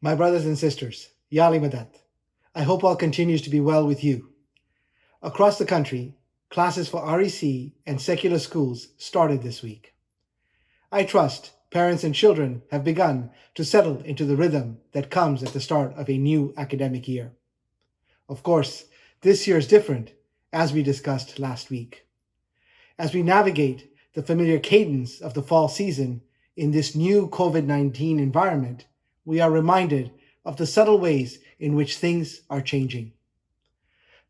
My brothers and sisters, Yali Madat, I hope all continues to be well with you. Across the country, classes for REC and secular schools started this week. I trust parents and children have begun to settle into the rhythm that comes at the start of a new academic year. Of course, this year is different, as we discussed last week. As we navigate the familiar cadence of the fall season in this new COVID-19 environment, we are reminded of the subtle ways in which things are changing.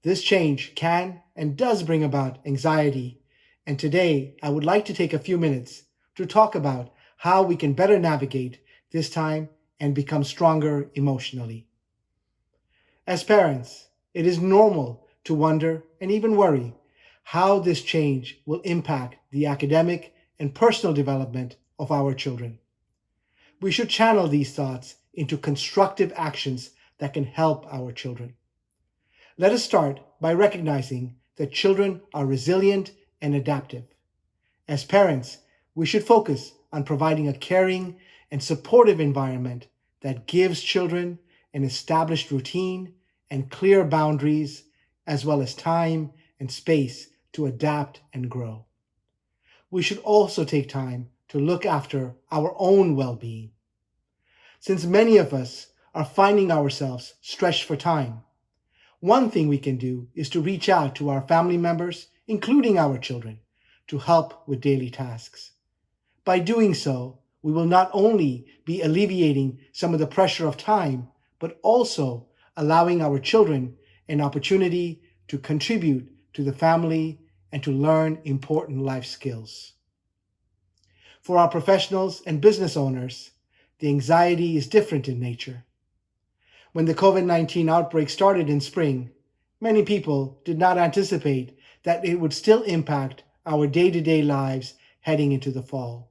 This change can and does bring about anxiety, and today I would like to take a few minutes to talk about how we can better navigate this time and become stronger emotionally. As parents, it is normal to wonder and even worry how this change will impact the academic and personal development of our children. We should channel these thoughts into constructive actions that can help our children. Let us start by recognizing that children are resilient and adaptive. As parents, we should focus on providing a caring and supportive environment that gives children an established routine and clear boundaries, as well as time and space to adapt and grow. We should also take time to look after our own well-being. Since many of us are finding ourselves stretched for time, one thing we can do is to reach out to our family members, including our children, to help with daily tasks. By doing so, we will not only be alleviating some of the pressure of time, but also allowing our children an opportunity to contribute to the family and to learn important life skills. For our professionals and business owners, the anxiety is different in nature. When the COVID-19 outbreak started in spring, many people did not anticipate that it would still impact our day-to-day lives heading into the fall.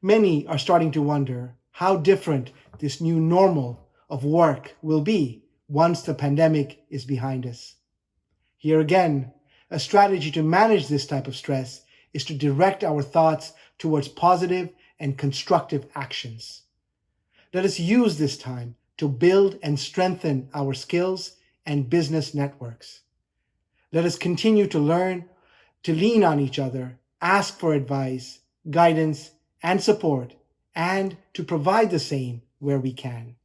Many are starting to wonder how different this new normal of work will be once the pandemic is behind us. Here again, a strategy to manage this type of stress is to direct our thoughts towards positive and constructive actions. Let us use this time to build and strengthen our skills and business networks. Let us continue to learn, to lean on each other, ask for advice, guidance, and support, and to provide the same where we can.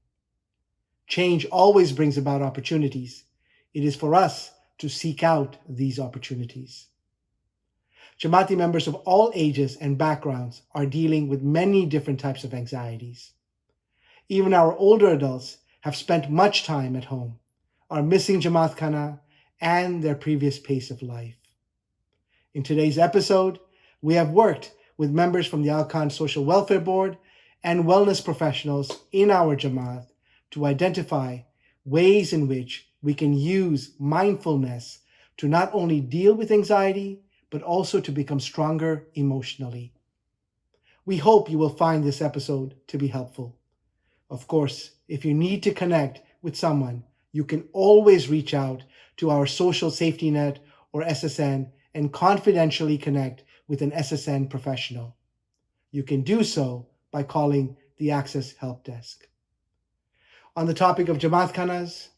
Change always brings about opportunities. It is for us to seek out these opportunities. Jamaati members of all ages and backgrounds are dealing with many different types of anxieties. Even our older adults have spent much time at home, are missing Jamaat Khana and their previous pace of life. In today's episode, we have worked with members from the Al-Khan Social Welfare Board and wellness professionals in our Jamaat to identify ways in which we can use mindfulness to not only deal with anxiety, but also to become stronger emotionally. We hope you will find this episode to be helpful. Of course, if you need to connect with someone, you can always reach out to our Social Safety Net or SSN and confidentially connect with an SSN professional. You can do so by calling the Access Help Desk. On the topic of Jamaat Khanas,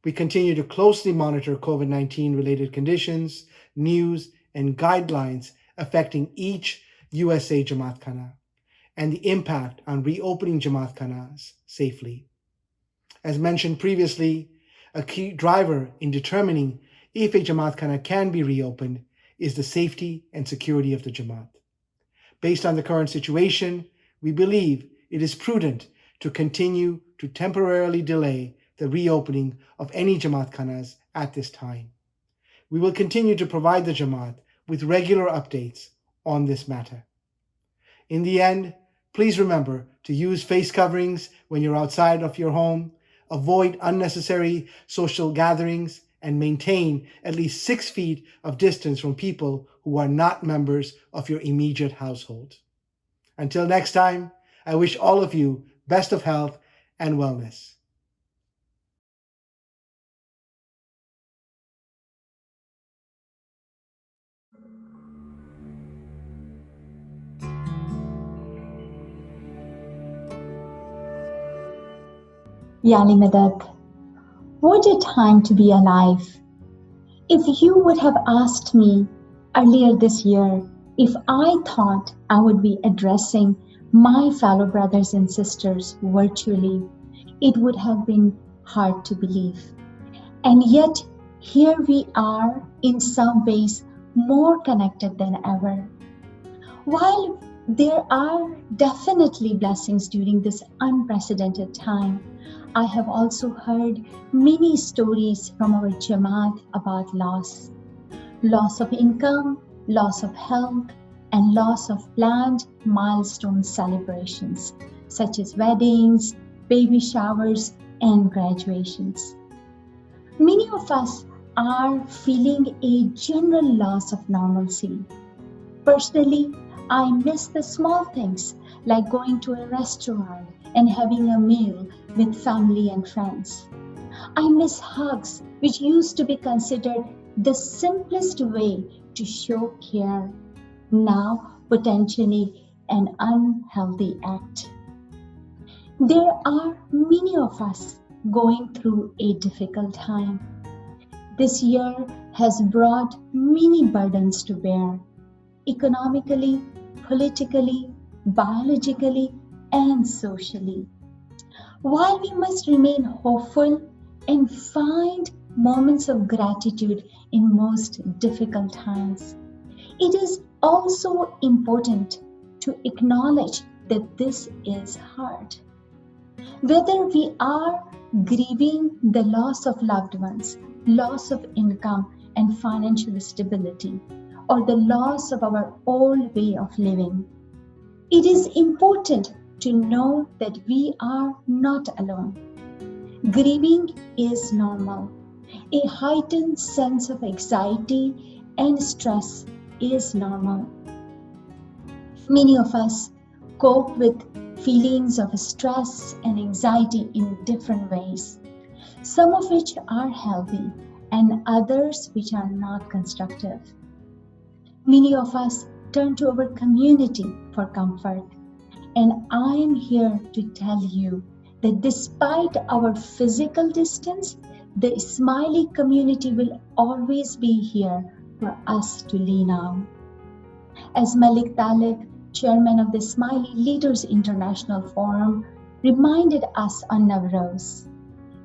we continue to closely monitor COVID-19 related conditions, news, and guidelines affecting each USA Jamaat Khana and the impact on reopening Jamaat Khanas safely. As mentioned previously, a key driver in determining if a Jamaat Khana can be reopened is the safety and security of the Jamaat. Based on the current situation, we believe it is prudent to continue to temporarily delay the reopening of any Jamaat Khanas at this time. We will continue to provide the Jamaat with regular updates on this matter. In the end, please remember to use face coverings when you're outside of your home, avoid unnecessary social gatherings, and maintain at least 6 feet of distance from people who are not members of your immediate household. Until next time, I wish all of you best of health and wellness. Yali Madad, what a time to be alive. If you would have asked me earlier this year if I thought I would be addressing my fellow brothers and sisters virtually, it would have been hard to believe. And yet, here we are, in some ways, more connected than ever. While there are definitely blessings during this unprecedented time, I have also heard many stories from our Jamaat about loss of income, loss of health, and loss of planned milestone celebrations, such as weddings, baby showers, and graduations. Many of us are feeling a general loss of normalcy. Personally, I miss the small things like going to a restaurant and having a meal with family and friends. I miss hugs, which used to be considered the simplest way to show care, now potentially an unhealthy act. There are many of us going through a difficult time. This year has brought many burdens to bear economically, politically, biologically, and socially. While we must remain hopeful and find moments of gratitude in most difficult times, it is also important to acknowledge that this is hard. Whether we are grieving the loss of loved ones, loss of income and financial stability, or the loss of our old way of living, it is important to know that we are not alone. Grieving is normal. A heightened sense of anxiety and stress is normal. Many of us cope with feelings of stress and anxiety in different ways, some of which are healthy and others which are not constructive. Many of us turn to our community for comfort, and I am here to tell you that despite our physical distance, the Smiley community will always be here for us to lean on. As Malik Talib, chairman of the Smiley Leaders International Forum, reminded us on Navroz,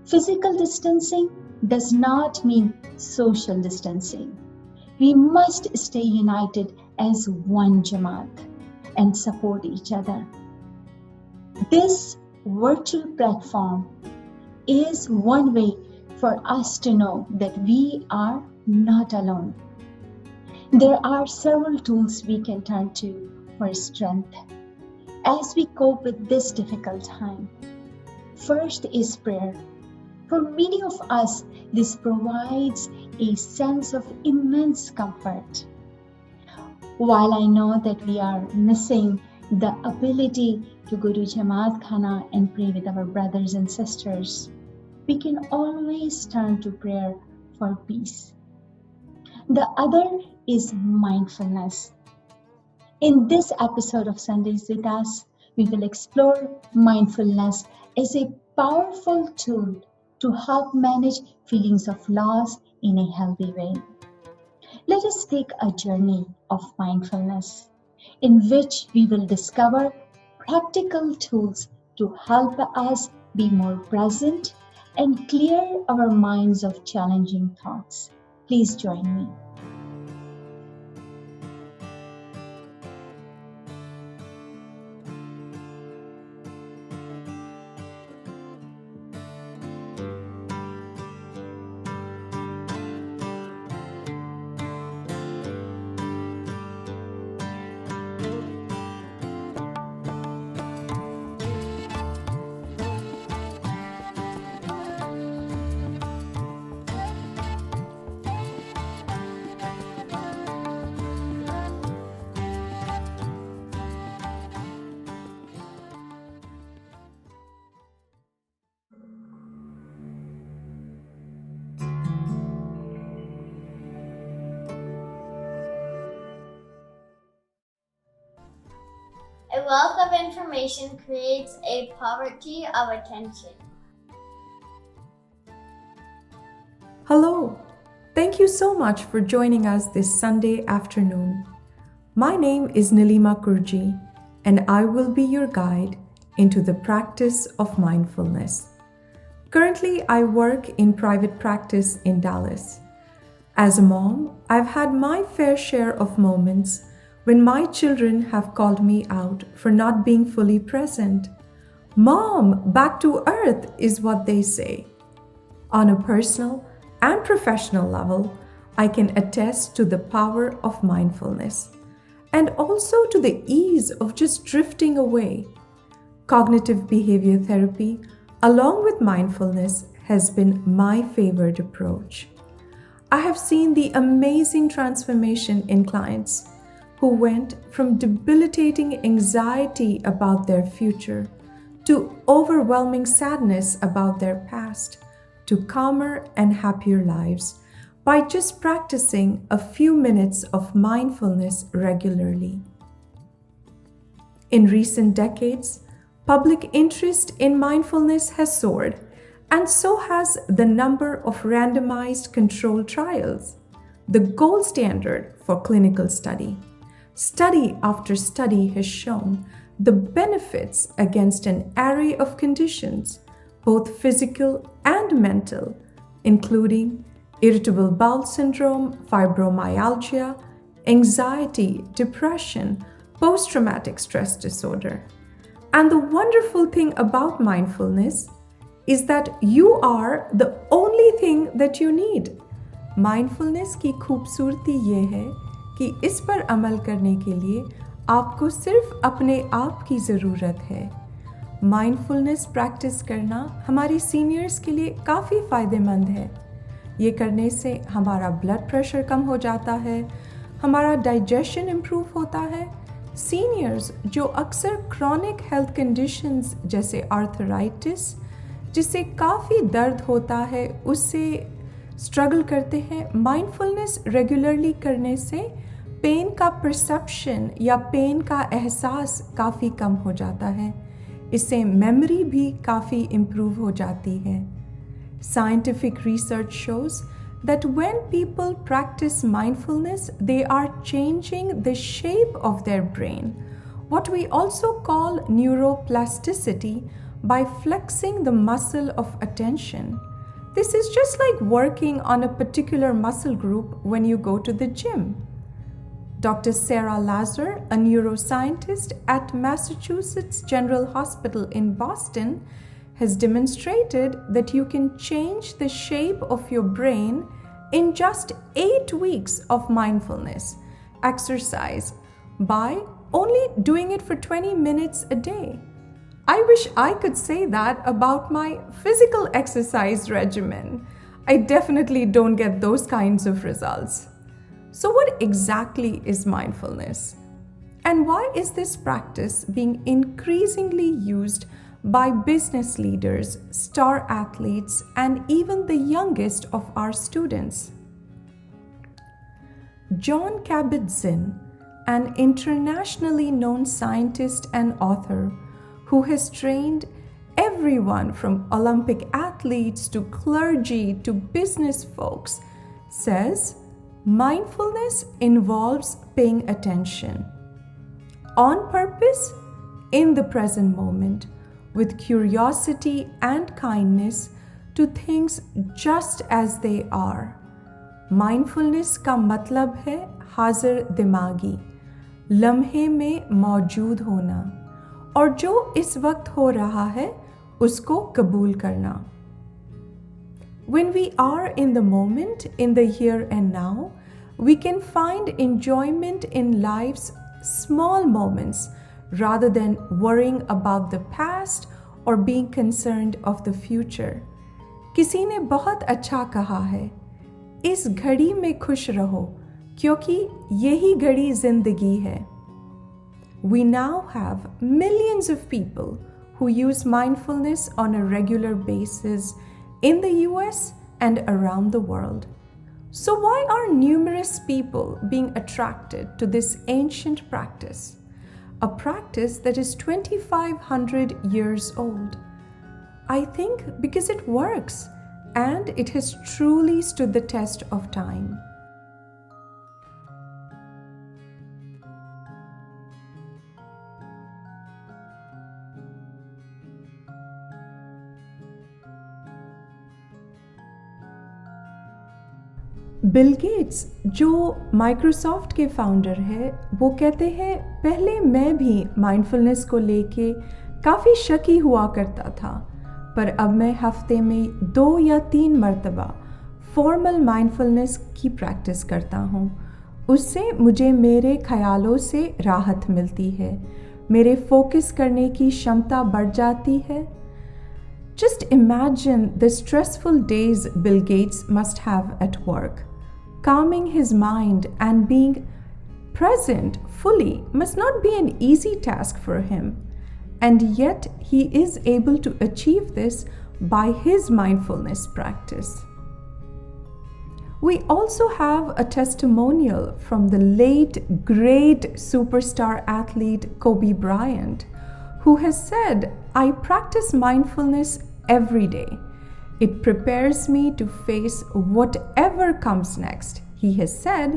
physical distancing does not mean social distancing. We must stay united as one Jamaat and support each other. This virtual platform is one way for us to know that we are not alone. There are several tools we can turn to for strength as we cope with this difficult time. First is prayer. For many of us, this provides a sense of immense comfort. While I know that we are missing the ability to go to Jamaat Khana and pray with our brothers and sisters, we can always turn to prayer for peace. The other is mindfulness. In this episode of Sundays with Us, we will explore mindfulness as a powerful tool to help manage feelings of loss in a healthy way. Let us take a journey of mindfulness in which we will discover practical tools to help us be more present and clear our minds of challenging thoughts. Please join me. A wealth of information creates a poverty of attention. Hello! Thank you so much for joining us this Sunday afternoon. My name is Nilima Kurji, and I will be your guide into the practice of mindfulness. Currently, I work in private practice in Dallas. As a mom, I've had my fair share of moments when my children have called me out for not being fully present. Mom, back to earth is what they say. On a personal and professional level, I can attest to the power of mindfulness and also to the ease of just drifting away. Cognitive behavior therapy, along with mindfulness, has been my favored approach. I have seen the amazing transformation in clients who went from debilitating anxiety about their future to overwhelming sadness about their past to calmer and happier lives by just practicing a few minutes of mindfulness regularly. In recent decades, public interest in mindfulness has soared, and so has the number of randomized controlled trials, the gold standard for clinical study. Study after study has shown the benefits against an array of conditions, both physical and mental, including irritable bowel syndrome, fibromyalgia, anxiety, depression, post-traumatic stress disorder. And the wonderful thing about mindfulness is that you are the only thing that you need. Mindfulness की खूबसूरती ये है कि इस पर अमल करने के लिए आपको सिर्फ अपने आप की ज़रूरत है। माइंडफुलनेस प्रैक्टिस करना हमारी सीनियर्स के लिए काफ़ी फ़ायदेमंद है। ये करने से हमारा ब्लड प्रेशर कम हो जाता है, हमारा डाइजेशन इम्प्रूव होता है। सीनियर्स जो अक्सर क्रॉनिक हेल्थ कंडीशंस जैसे आर्थराइटिस, जिससे काफ़ी दर्द होता है, उससे स्ट्रगल करते हैं, माइंडफुलनेस रेगुलरली करने से पेन का परसेप्शन या पेन का एहसास काफ़ी कम हो जाता है। इससे मेमोरी भी काफ़ी इम्प्रूव हो जाती है। Scientific research shows that when people practice mindfulness, they are changing the shape of their brain, what we also call neuroplasticity, by flexing the muscle of attention. This is just like working on a particular muscle group when you go to the gym. Dr. Sarah Lazar, a neuroscientist at Massachusetts General Hospital in Boston, has demonstrated that you can change the shape of your brain in just 8 weeks of mindfulness exercise by only doing it for 20 minutes a day. I wish I could say that about my physical exercise regimen. I definitely don't get those kinds of results. So what exactly is mindfulness? And why is this practice being increasingly used by business leaders, star athletes, and even the youngest of our students? Jon Kabat-Zinn, an internationally known scientist and author who has trained everyone from Olympic athletes to clergy to business folks, says mindfulness involves paying attention on purpose in the present moment with curiosity and kindness to things just as they are. Mindfulness का मतलब है हाजिर दिमागी, लम्हे में मौजूद होना और जो इस वक्त हो रहा है उसको कबूल करना. When we are in the moment, in the here and now, we can find enjoyment in life's small moments rather than worrying about the past or being concerned of the future. किसी ने बहुत अच्छा कहा है, इस घड़ी में खुश रहो क्योंकि यही घड़ी जिंदगी है. We now have millions of people who use mindfulness on a regular basis in the US and around the world. So why are numerous people being attracted to this ancient practice? A practice that is 2,500 years old. I think because it works and it has truly stood the test of time. Bill Gates जो Microsoft के founder है, वो कहते हैं पहले मैं भी mindfulness को लेके काफ़ी शकी हुआ करता था, पर अब मैं हफ्ते में 2 या 3 मरतबा फॉर्मल माइंडफुलनेस की प्रैक्टिस करता हूँ। उससे मुझे मेरे ख्यालों से राहत मिलती है, मेरे फोकस करने की क्षमता बढ़ जाती है। Just imagine the stressful days Bill Gates must have at work. Calming his mind and being present fully must not be an easy task for him. And yet, he is able to achieve this by his mindfulness practice. We also have a testimonial from the late, great superstar athlete Kobe Bryant, who has said, "I practice mindfulness every day. It prepares me to face whatever comes next." He has said,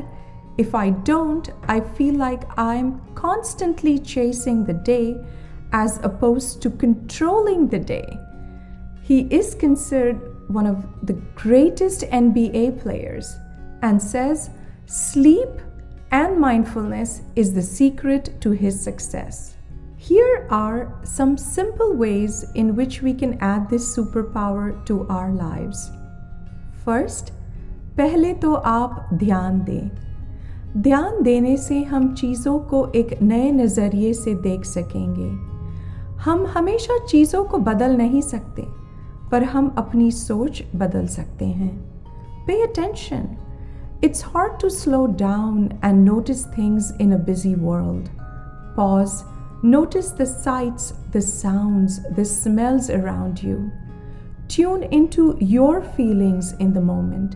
"If I don't, I feel like I'm constantly chasing the day as opposed to controlling the day." He is considered one of the greatest NBA players and says sleep and mindfulness is the secret to his success. Here are some simple ways in which we can add this superpower to our lives. First, पहले तो आप ध्यान दें। ध्यान देने से हम चीज़ों को एक नए नज़रिए से देख सकेंगे। हम हमेशा चीज़ों को बदल नहीं सकते, पर हम अपनी सोच बदल सकते हैं। Pay attention. It's hard to slow down and notice things in a busy world. Pause. Notice the sights, the sounds, the smells around you. Tune into your feelings in the moment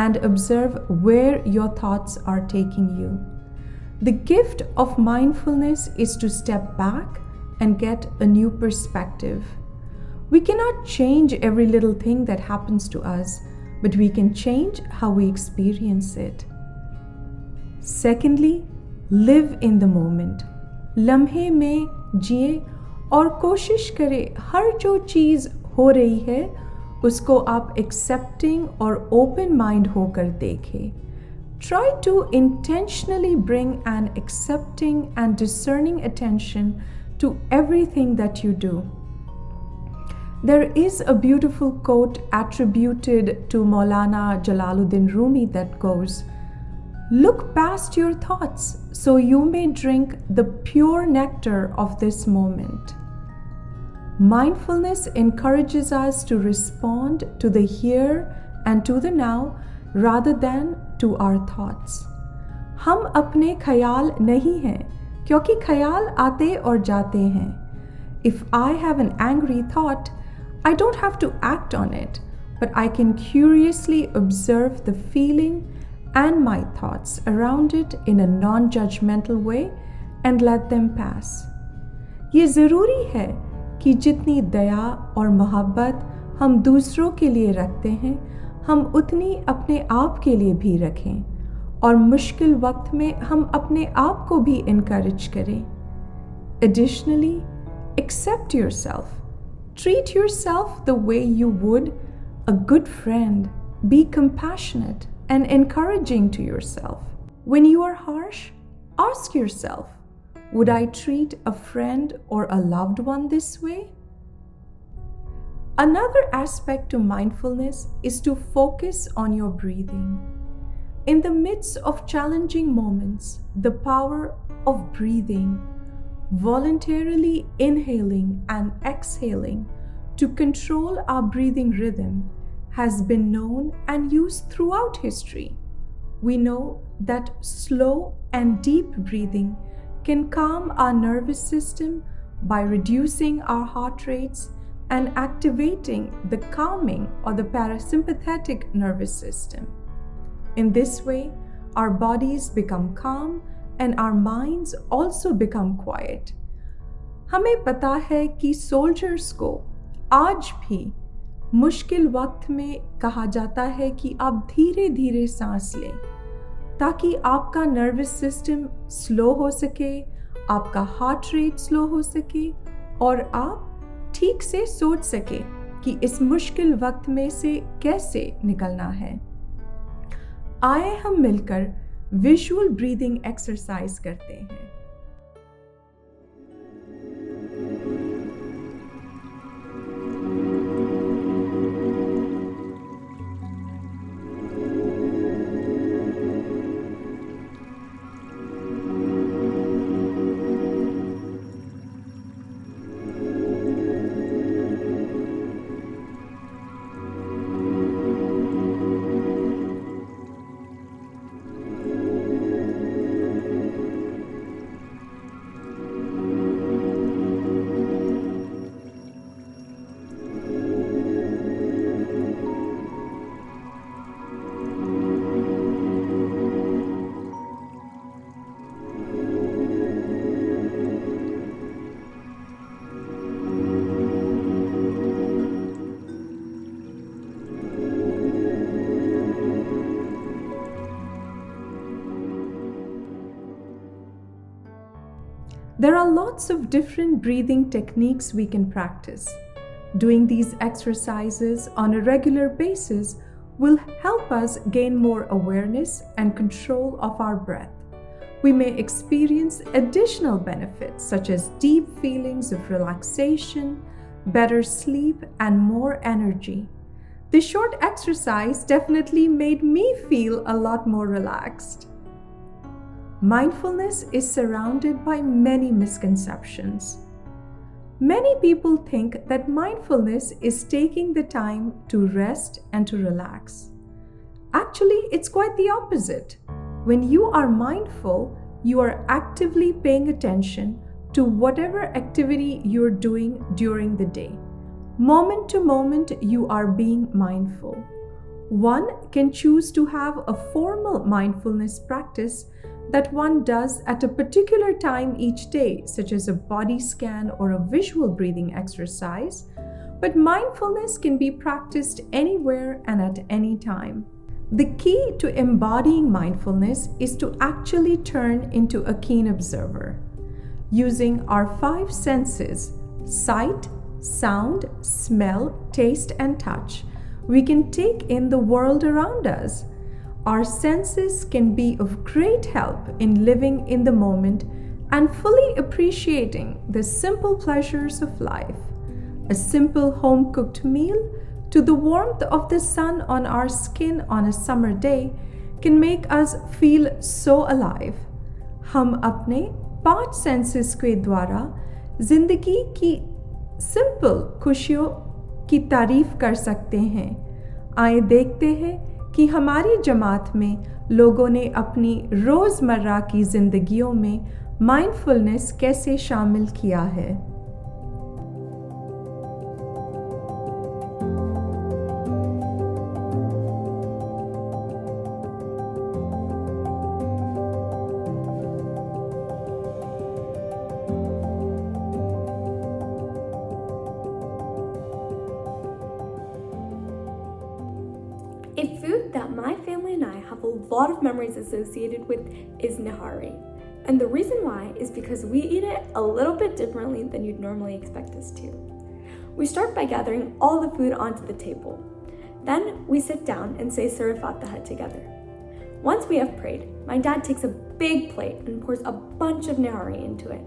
and observe where your thoughts are taking you. The gift of mindfulness is to step back and get a new perspective. We cannot change every little thing that happens to us, but we can change how we experience it. Secondly, live in the moment. लम्हे में जिए और कोशिश करें हर जो चीज़ हो रही है उसको आप एक्सेप्टिंग और ओपन माइंड होकर देखें। Try to intentionally bring an accepting and discerning attention to everything that you do. There is a beautiful quote attributed to Maulana Jalaluddin Rumi that goes, "Look past your thoughts so you may drink the pure nectar of this moment." Mindfulness encourages us to respond to the here and to the now rather than to our thoughts. हम अपने ख्याल नहीं हैं क्योंकि ख्याल आते और जाते हैं। If I have an angry thought, I don't have to act on it, but I can curiously observe the feeling and my thoughts around it in a non-judgmental way and let them pass. ये ज़रूरी है कि जितनी दया और मोहब्बत हम दूसरों के लिए रखते हैं, हम उतनी अपने आप के लिए भी रखें और मुश्किल वक्त में हम अपने आप को भी encourage करें। Additionally, accept yourself. Treat yourself the way you would a good friend. Be compassionate and encouraging to yourself. When you are harsh, ask yourself, would I treat a friend or a loved one this way? Another aspect to mindfulness is to focus on your breathing. In the midst of challenging moments, the power of breathing, voluntarily inhaling and exhaling to control our breathing rhythm has been known and used throughout history. We know that slow and deep breathing can calm our nervous system by reducing our heart rates and activating the calming or the parasympathetic nervous system. In this way, our bodies become calm and our minds also become quiet. हमें पता है कि soldiers को आज भी मुश्किल वक्त में कहा जाता है कि आप धीरे धीरे सांस लें ताकि आपका नर्वस सिस्टम स्लो हो सके, आपका हार्ट रेट स्लो हो सके और आप ठीक से सोच सके कि इस मुश्किल वक्त में से कैसे निकलना है। आइए हम मिलकर विजुअल ब्रीदिंग एक्सरसाइज करते हैं। There are lots of different breathing techniques we can practice. Doing these exercises on a regular basis will help us gain more awareness and control of our breath. We may experience additional benefits such as deep feelings of relaxation, better sleep, and more energy. This short exercise definitely made me feel a lot more relaxed. Mindfulness is surrounded by many misconceptions. Many people think that mindfulness is taking the time to rest and to relax. Actually, it's quite the opposite. When you are mindful, you are actively paying attention to whatever activity you're doing during the day. Moment to moment, you are being mindful. One can choose to have a formal mindfulness practice that one does at a particular time each day, such as a body scan or a visual breathing exercise, but mindfulness can be practiced anywhere and at any time. The key to embodying mindfulness is to actually turn into a keen observer. Using our 5 senses, sight, sound, smell, taste, and touch, we can take in the world around us. Our senses can be of great help in living in the moment and fully appreciating the simple pleasures of life. A simple home-cooked meal to the warmth of the sun on our skin on a summer day can make us feel so alive. हम अपने 5 senses के द्वारा जिंदगी की simple खुशियों की तारीफ कर सकते हैं। आइए देखते हैं कि हमारी जमात में लोगों ने अपनी रोज़मर्रा की ज़िंदगियों में माइंडफुलनेस कैसे शामिल किया है। A food that my family and I have a lot of memories associated with is nihari. And the reason why is because we eat it a little bit differently than you'd normally expect us to. We start by gathering all the food onto the table. Then we sit down and say Surah Fatiha together. Once we have prayed, my dad takes a big plate and pours a bunch of nihari into it.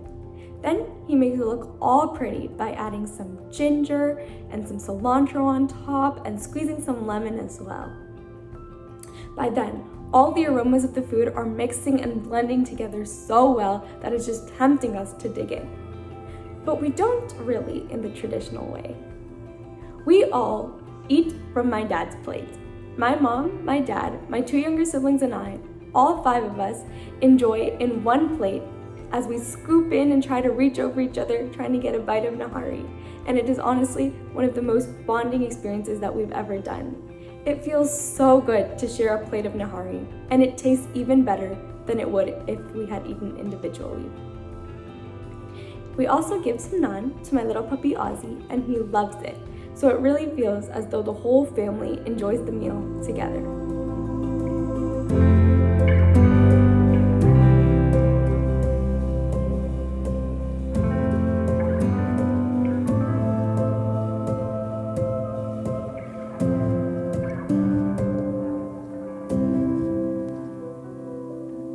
Then he makes it look all pretty by adding some ginger and some cilantro on top and squeezing some lemon as well. By then, all the aromas of the food are mixing and blending together so well that it's just tempting us to dig in. But we don't really in the traditional way. We all eat from my dad's plate. My mom, my dad, my 2 younger siblings and I, all 5 of us, enjoy in one plate as we scoop in and try to reach over each other trying to get a bite of nahari. And it is honestly one of the most bonding experiences that we've ever done. It feels so good to share a plate of nahari, and it tastes even better than it would if we had eaten individually. We also give some naan to my little puppy Ozzy, and he loves it. so it really feels as though the whole family enjoys the meal together.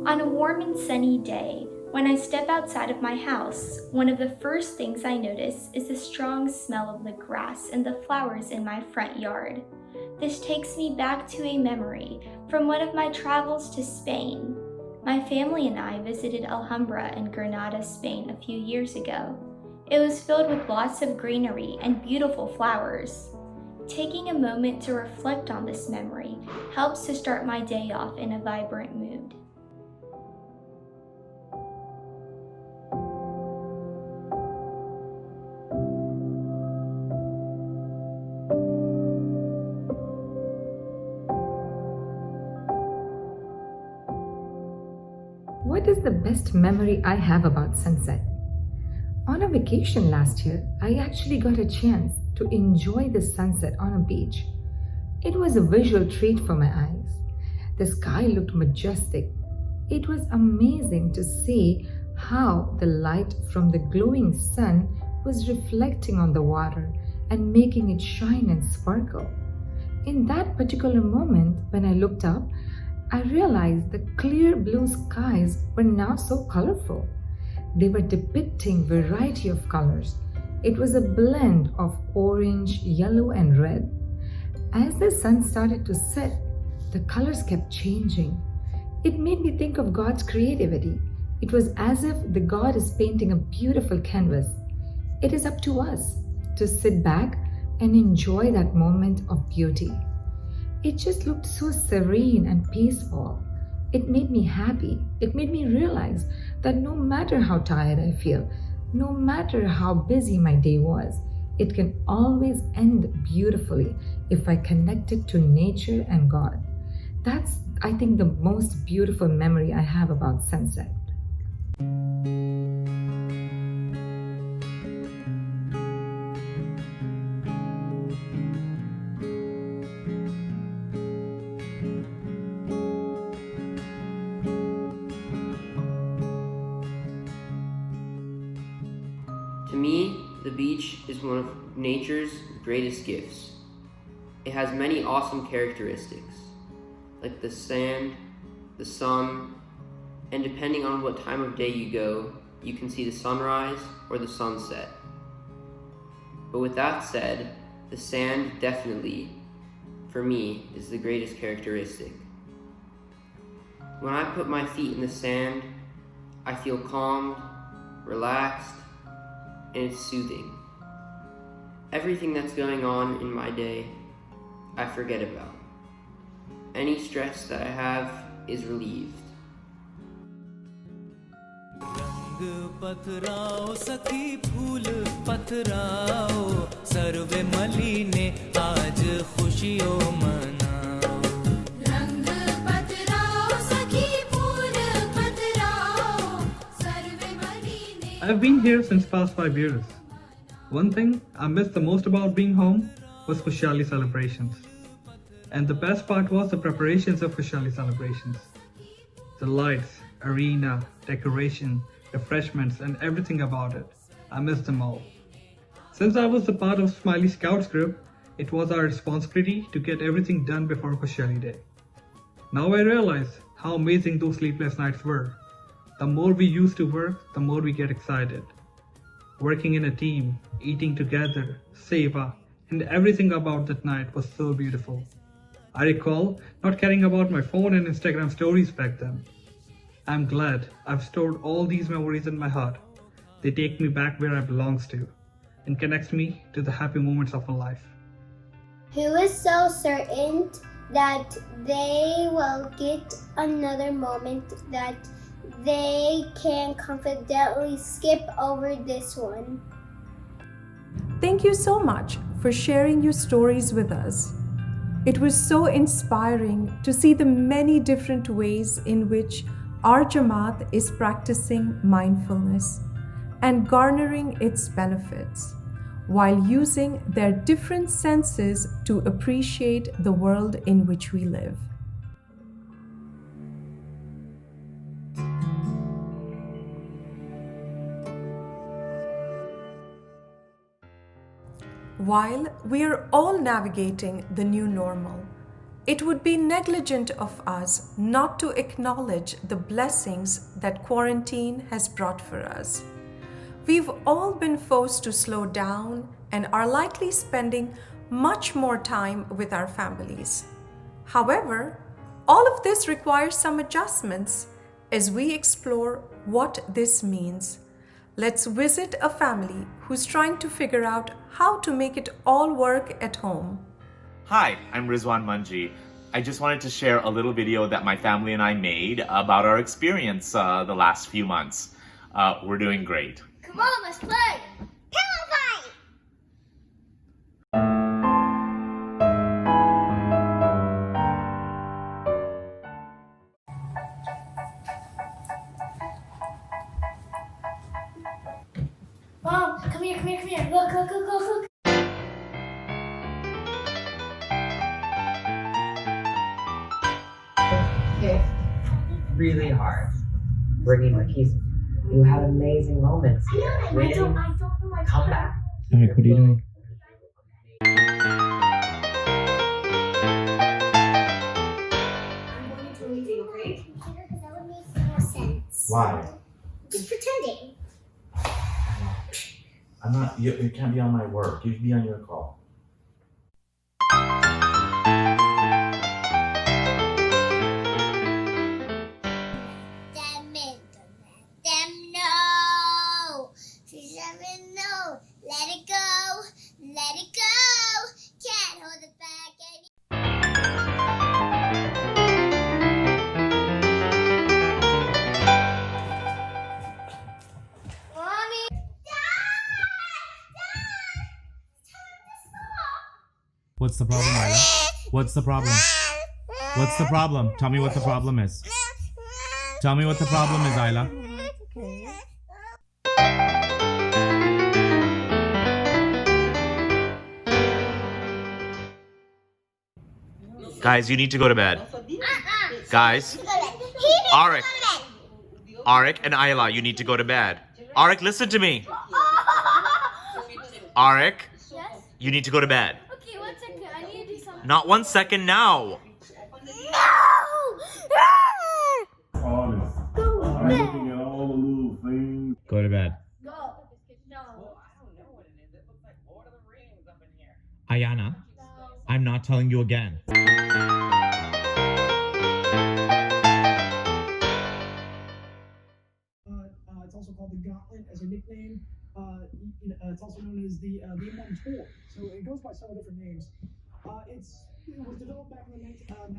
On a warm and sunny day, when I step outside of my house, one of the first things I notice is the strong smell of the grass and the flowers in my front yard. This takes me back to a memory from one of my travels to Spain. My family and I visited Alhambra in Granada, Spain a few years ago. It was filled with lots of greenery and beautiful flowers. Taking a moment to reflect on this memory helps to start my day off in a vibrant mood. What is the best memory I have about sunset? On a vacation last year, I actually got a chance to enjoy the sunset on a beach. It was a visual treat for my eyes. The sky looked majestic. It was amazing to see how the light from the glowing sun was reflecting on the water and making it shine and sparkle. In that particular moment, when I looked up, I realized the clear blue skies were now so colorful. They were depicting variety of colors. It was a blend of orange, yellow, and red. As the sun started to set, the colors kept changing. It made me think of God's creativity. It was as if the God is painting a beautiful canvas. It is up to us to sit back and enjoy that moment of beauty. It just looked so serene and peaceful. It made me happy. It made me realize that no matter how tired I feel, no matter how busy my day was, it can always end beautifully if I connect it to nature and God. That's, I think, the most beautiful memory I have about sunset. To me, the beach is one of nature's greatest gifts. It has many awesome characteristics, like the sand, the sun, and depending on what time of day you go, you can see the sunrise or the sunset. But with that said, the sand definitely, for me, is the greatest characteristic. When I put my feet in the sand, I feel calmed, relaxed, and it's soothing. Everything that's going on in my day, I forget about. Any stress that I have is relieved. पथराओ सखी फूल पथराओ सर्वे मलीने आज खुशियों मनाओ रंग पथराओ सखी फूल पथराओ सर्वे मलीने. I've been here since past 5 years. One thing I missed the most about being home was Khushali celebrations. And the best part was the preparations of Khushali celebrations. The lights, arena, decoration, refreshments, and everything about it. I miss them all. Since I was the part of Smiley Scouts group, it was our responsibility to get everything done before Khushali Day. Now I realize how amazing those sleepless nights were. The more we used to work, the more we get excited. Working in a team, eating together, seva, and everything about that night was so beautiful. I recall not caring about my phone and Instagram stories back then. I'm glad I've stored all these memories in my heart. They take me back where I belong to and connects me to the happy moments of my life. Who is so certain that they will get another moment that they can confidently skip over this one? Thank you so much for sharing your stories with us. It was so inspiring to see the many different ways in which our Jamaat is practicing mindfulness and garnering its benefits. while using their different senses to appreciate the world in which we live. While we are all navigating the new normal, it would be negligent of us not to acknowledge the blessings that quarantine has brought for us. We've all been forced to slow down and are likely spending much more time with our families. However, all of this requires some adjustments as we explore what this means. Let's visit a family who's trying to figure out how to make it all work at home. Hi, I'm Rizwan Manji. I just wanted to share a little video that my family and I made about our experience the last few months. We're doing great. Come on, let's play! Pillow fight! Mom, come here. Look. Kicked really hard, bringing the keys. You had amazing moments here. Winning, come back. Eric, what are you doing? I'm going to read you, okay? Because that would make more sense. Why? Just pretending. I'm not. You can't be on my work. You should be on your call. Them know. She's having no. Let it go. Can't hold it back anymore. Mommy! Dad! It's time to stop! What's the problem, Isla? What's the problem? What's the problem? Tell me what the problem is. Tell me what the problem is, Isla. Guys, you need to go to bed. Guys, Arik and Ayla, you need to go to bed. Arik, listen to me. Arik, you need to go to bed. Okay, 1 second. I need to do something. Not 1 second now. Honest. I'm looking at all the little things. Go to bed. Go. No. Ayana, I'm not telling you again. It's also called the Gauntlet as a nickname. It's also known as the M1 Tour. So it goes by several different names. It was developed back in the 1970s.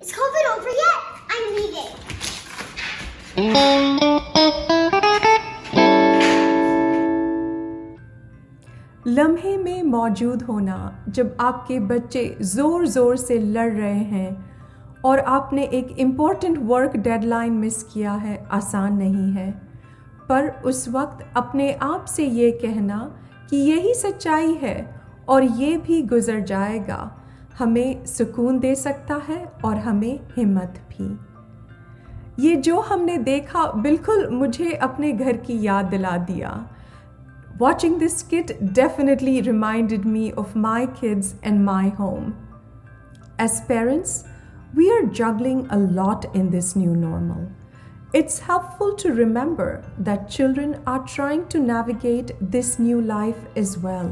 Is COVID over yet? I'm leaving. लम्हे में मौजूद होना जब आपके बच्चे ज़ोर ज़ोर से लड़ रहे हैं और आपने एक इम्पॉर्टेंट वर्क डेडलाइन मिस किया है आसान नहीं है, पर उस वक्त अपने आप से ये कहना कि यही सच्चाई है और ये भी गुज़र जाएगा हमें सुकून दे सकता है और हमें हिम्मत भी। ये जो हमने देखा बिल्कुल मुझे अपने घर की याद दिला दिया। Watching this skit definitely reminded me of my kids and my home. As parents, we are juggling a lot in this new normal. It's helpful to remember that children are trying to navigate this new life as well.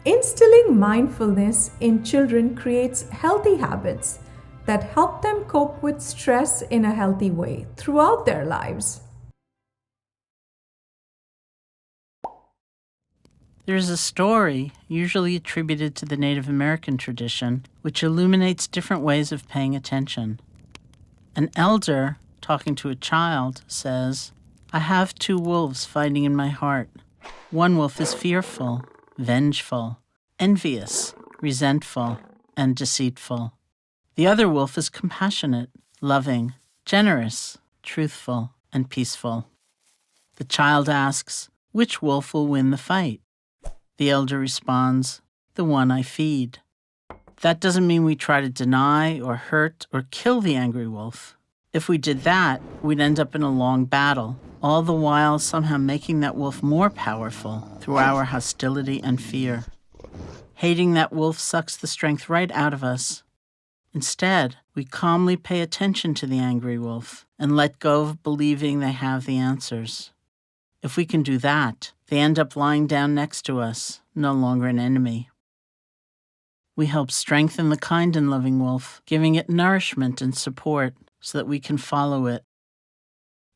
Instilling mindfulness in children creates healthy habits that help them cope with stress in a healthy way throughout their lives. There is a story, usually attributed to the Native American tradition, which illuminates different ways of paying attention. An elder, talking to a child, says, "I have two wolves fighting in my heart. One wolf is fearful, vengeful, envious, resentful, and deceitful. The other wolf is compassionate, loving, generous, truthful, and peaceful. The child asks, which wolf will win the fight? The elder responds, the one I feed. That doesn't mean we try to deny or hurt or kill the angry wolf. If we did that, we'd end up in a long battle, all the while somehow making that wolf more powerful through our hostility and fear. Hating that wolf sucks the strength right out of us. Instead, we calmly pay attention to the angry wolf and let go of believing they have the answers. If we can do that, they end up lying down next to us, no longer an enemy. We help strengthen the kind and loving wolf, giving it nourishment and support so that we can follow it.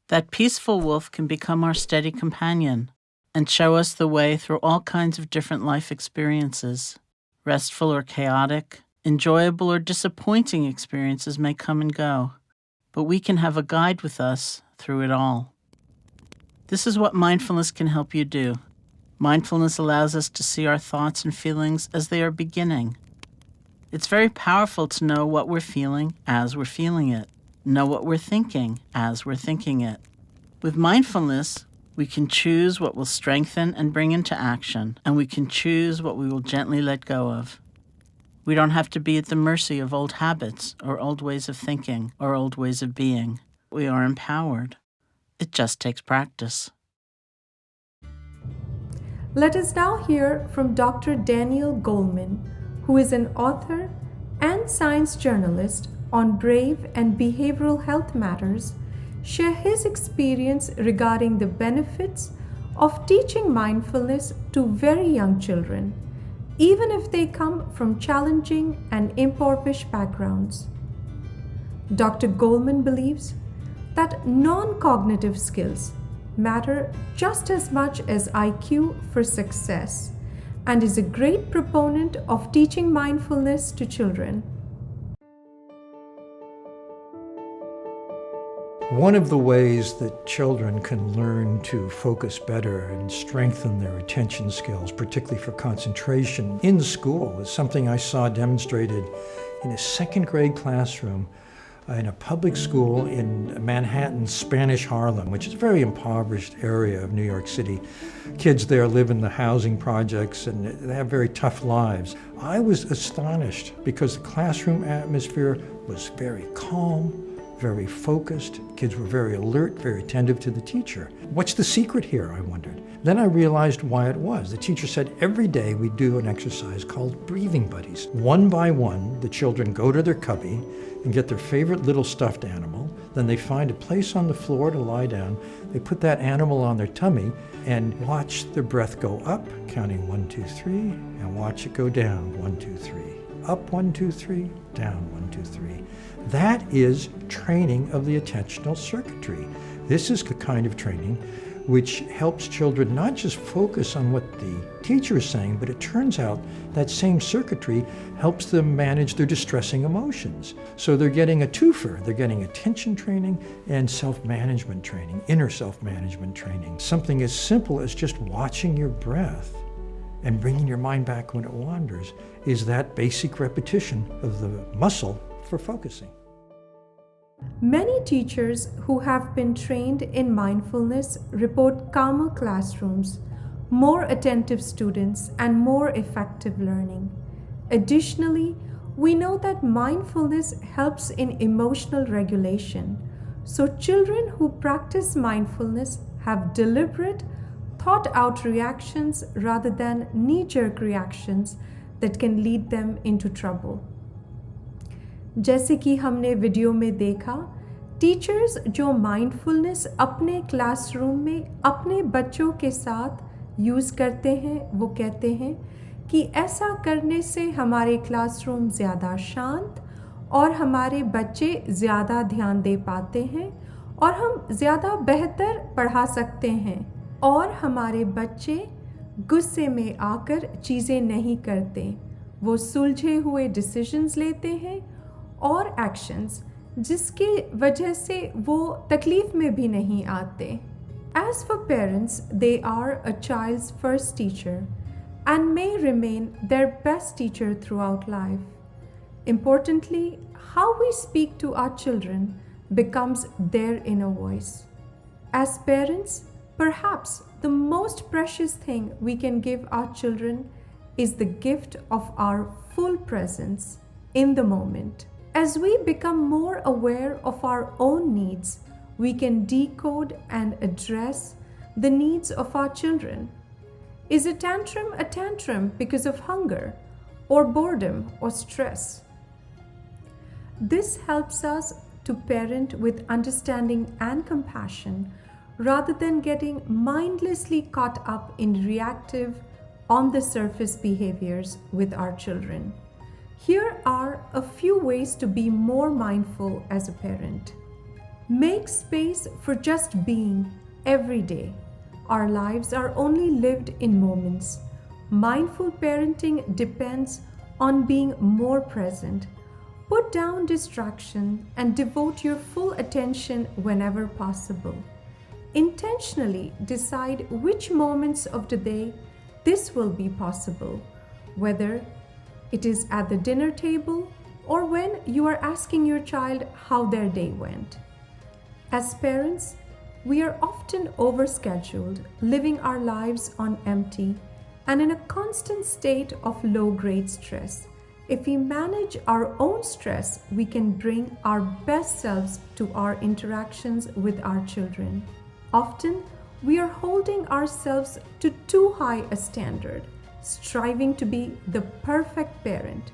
That peaceful wolf can become our steady companion and show us the way through all kinds of different life experiences. Restful or chaotic, enjoyable or disappointing experiences may come and go, but we can have a guide with us through it all. This is what mindfulness can help you do. Mindfulness allows us to see our thoughts and feelings as they are beginning. It's very powerful to know what we're feeling as we're feeling it, know what we're thinking as we're thinking it. With mindfulness, we can choose what will strengthen and bring into action, and we can choose what we will gently let go of. We don't have to be at the mercy of old habits or old ways of thinking or old ways of being. We are empowered. It just takes practice. Let us now hear from Dr. Daniel Goleman, who is an author and science journalist on brave and behavioral health matters, share his experience regarding the benefits of teaching mindfulness to very young children, even if they come from challenging and impoverished backgrounds. Dr. Goleman believes that non-cognitive skills matter just as much as IQ for success, and is a great proponent of teaching mindfulness to children. One of the ways that children can learn to focus better and strengthen their attention skills, particularly for concentration in school, is something I saw demonstrated in a second grade classroom in a public school in Manhattan's Spanish Harlem, which is a very impoverished area of New York City. Kids there live in the housing projects and they have very tough lives. I was astonished because the classroom atmosphere was very calm, very focused. Kids were very alert, very attentive to the teacher. What's the secret here, I wondered. Then I realized why it was. The teacher said every day we do an exercise called breathing buddies. One by one, the children go to their cubby and get their favorite little stuffed animal. Then they find a place on the floor to lie down. They put that animal on their tummy and watch their breath go up, counting 1, 2, 3, and watch it go down, 1, 2, 3. Up, 1, 2, 3, down, 1, 2, 3. That is training of the attentional circuitry. This is the kind of training which helps children not just focus on what the teacher is saying, but it turns out that same circuitry helps them manage their distressing emotions. So they're getting a twofer. They're getting attention training and self-management training, inner self-management training. Something as simple as just watching your breath and bringing your mind back when it wanders is that basic repetition of the muscle for focusing. Many teachers who have been trained in mindfulness report calmer classrooms, more attentive students, and more effective learning. Additionally, we know that mindfulness helps in emotional regulation. So children who practice mindfulness have deliberate, thought-out reactions rather than knee-jerk reactions that can lead them into trouble. जैसे कि हमने video में देखा, teachers जो mindfulness अपने classroom में अपने बच्चों के साथ यूज़ करते हैं, वो कहते हैं कि ऐसा करने से हमारे क्लासरूम ज़्यादा शांत और हमारे बच्चे ज़्यादा ध्यान दे पाते हैं और हम ज़्यादा बेहतर पढ़ा सकते हैं और हमारे बच्चे गुस्से में आकर चीज़ें नहीं करते, वो सुलझे हुए डिसीजंस लेते हैं और एक्शंस जिसकी वजह से वो तकलीफ़ में भी नहीं आते. As for parents, they are a child's first teacher and may remain their best teacher throughout life. Importantly, how we speak to our children becomes their inner voice. As parents, perhaps the most precious thing we can give our children is the gift of our full presence in the moment. As we become more aware of our own needs, we can decode and address the needs of our children. Is a tantrum because of hunger or boredom or stress? This helps us to parent with understanding and compassion rather than getting mindlessly caught up in reactive, on the surface behaviors with our children. Here are a few ways to be more mindful as a parent. Make space for just being every day. Our lives are only lived in moments. Mindful parenting depends on being more present. Put down distraction and devote your full attention whenever possible. Intentionally decide which moments of the day this will be possible, whether it is at the dinner table or when you are asking your child how their day went. As parents, we are often overscheduled, living our lives on empty and in a constant state of low-grade stress. If we manage our own stress, we can bring our best selves to our interactions with our children. Often, we are holding ourselves to too high a standard, striving to be the perfect parent.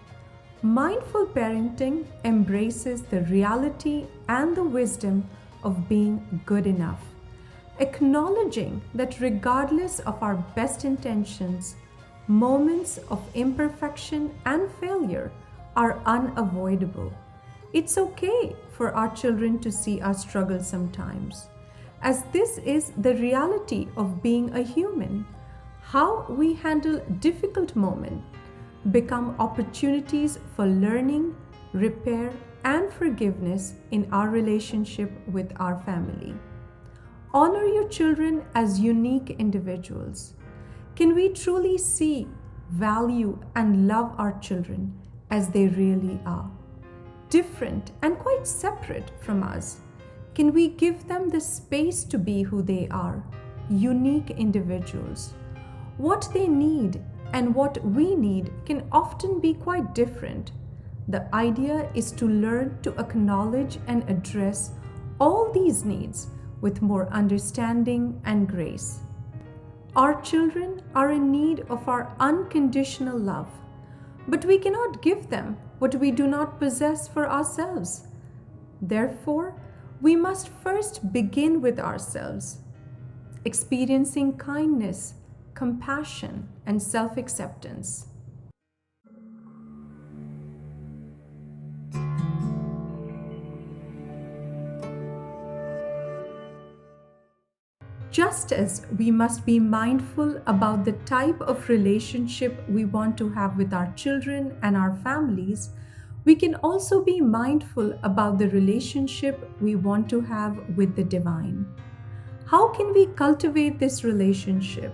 Mindful parenting embraces the reality and the wisdom of being good enough, acknowledging that regardless of our best intentions, moments of imperfection and failure are unavoidable. It's okay for our children to see us struggle sometimes, as this is the reality of being a human. How we handle difficult moments become opportunities for learning, repair, and forgiveness in our relationship with our family. Honor your children as unique individuals. Can we truly see, value, and love our children as they really are? Different and quite separate from us. Can we give them the space to be who they are, unique individuals? What they need and what we need can often be quite different. The idea is to learn to acknowledge and address all these needs with more understanding and grace. Our children are in need of our unconditional love, but we cannot give them what we do not possess for ourselves. Therefore, we must first begin with ourselves, experiencing kindness, compassion, and self-acceptance. Just as we must be mindful about the type of relationship we want to have with our children and our families, we can also be mindful about the relationship we want to have with the divine. How can we cultivate this relationship?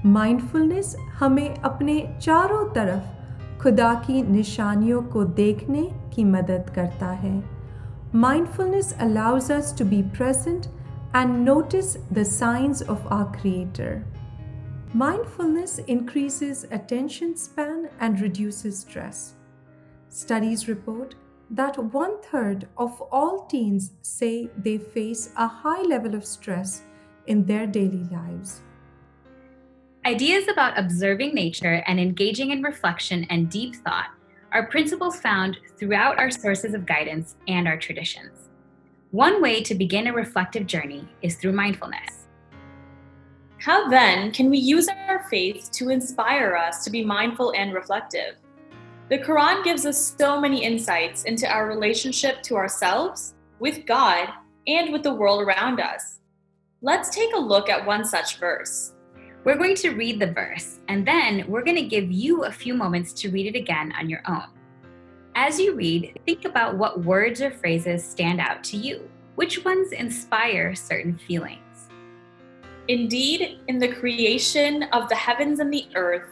Mindfulness हमें अपने चारों तरफ खुदा की निशानियों को देखने की मदद करता है. Mindfulness allows us to be present and notice the signs of our Creator. Mindfulness increases attention span and reduces stress. Studies report that 1/3 of all teens say they face a high level of stress in their daily lives. Ideas about observing nature and engaging in reflection and deep thought are principles found throughout our sources of guidance and our traditions. One way to begin a reflective journey is through mindfulness. How then can we use our faith to inspire us to be mindful and reflective? The Quran gives us so many insights into our relationship to ourselves, with God, and with the world around us. Let's take a look at one such verse. We're going to read the verse, and then we're going to give you a few moments to read it again on your own. As you read, think about what words or phrases stand out to you. Which ones inspire certain feelings? Indeed, in the creation of the heavens and the earth,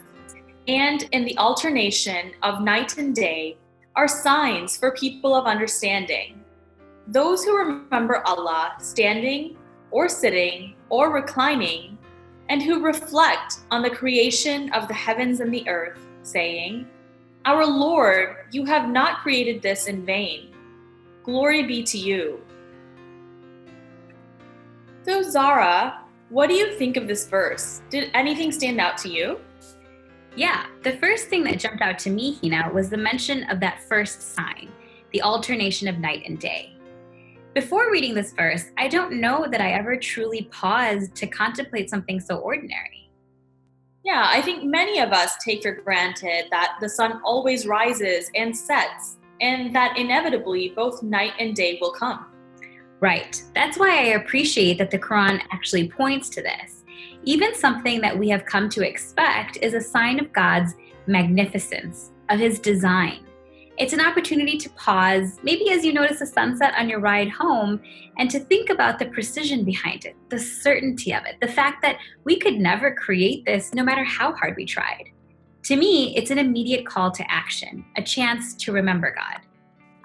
and in the alternation of night and day, are signs for people of understanding. Those who remember Allah standing or sitting or reclining, and who reflect on the creation of the heavens and the earth, saying, "Our Lord, you have not created this in vain. Glory be to you." So Zara, what do you think of this verse? Did anything stand out to you? Yeah, the first thing that jumped out to me, Hina, was the mention of that first sign, the alternation of night and day. Before reading this verse, I don't know that I ever truly paused to contemplate something so ordinary. Yeah, I think many of us take for granted that the sun always rises and sets, and that inevitably both night and day will come. Right. That's why I appreciate that the Quran actually points to this. Even something that we have come to expect is a sign of God's magnificence, of His design. It's an opportunity to pause, maybe as you notice a sunset on your ride home, and to think about the precision behind it, the certainty of it, the fact that we could never create this no matter how hard we tried. To me, it's an immediate call to action, a chance to remember God.